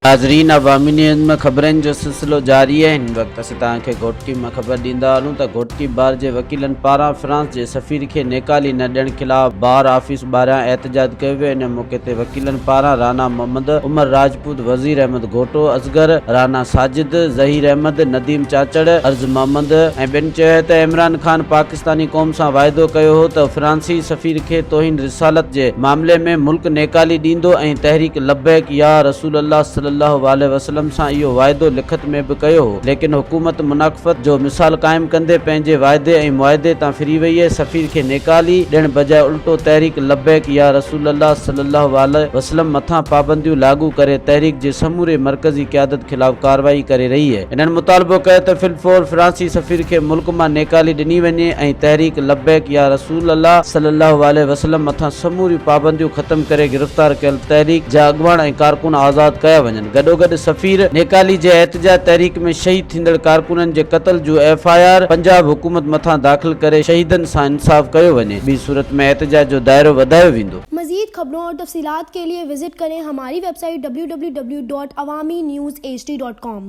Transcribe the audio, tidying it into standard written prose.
नाज़रीन, अवामी न्यूज़ में खबरन जो सिलसिलो जारी है। इन वक्त असीं तव्हांखे घोटकी में खबर ॾींदा हलूं त घोटकी बार जे वकीलन पारां फ्रांस जे सफीर खे नेकाली न ॾियण खिलाफ बार आफिस ॿाहरां एहतजाज कयो वियो। इन मौके ते वकीलन पारां राना मोहम्मद, उमर राजपूत, वज़ीर अहमद घोटो, असगर राना साजिद, ज़हीर अहमद, नदीम चाचड़, अर्ज़ मोहम्मद ऐं ॿियनि चयो त इमरान ख़ान पाकिस्तानी क़ौम सां वाइदो कयो हो त फ्रांसी सफ़ीर खे तौहीन रिसालत जे मामले में मुल्क नेकाली ॾींदो ऐं तहरीक लब्बैक या रसूल अल्लाह सल्लल्लाहु अलैहि वसल्लम सां इहो वाइदो लिखत में बि कयो हो, लेकिन हुकूमत मुनाफ़त जो मिसाल क़ाइम कंदे पंहिंजे वाइदे ऐं मुआहिदे तां फिरी वई आहे। सफ़ीर खे नेकाली ॾियण बजाए उल्टो तहरीक लब्बैक या रसूल अल्लाह सल्लल्लाहु अलैहि वसल्लम मथां पाबंदियूं लागू करे तहरीक जे समूरे मरकज़ी क़यादत खिलाफ़ कार्रवाई करे रही आहे। इन्हनि मुतालबो कयो त फिलफोर फ्रांसी सफ़ीर खे मुल्क मां नेकाली ॾिनी वञे ऐं तहरीक लब्बैक या रसूल अल्लाह सल्लल्लाहु अलैहि वसल्लम मथां समूरियूं पाबंदियूं ख़त्म करे गिरफ़्तार कयल तहरीक जा अॻुवान ऐं कारकुन आज़ाद कया वञनि। गॾोगॾु सफ़ीर नेकाली जे एहतजाज तहरीक में शहीद थींदड़ कारकुननि जे क़त्ल जो FIR पंजाब हुकूमत मथां दाख़िल करे शहीदनि सां इंसाफ़ कयो वञे। ॿी सूरत में एहतजाज जो दायरो वधायो वेंदो। मज़ीद खबरों और तफसीलात के लिए विजिट करें हमारी वेबसाइट www.awamiNewsHD.com।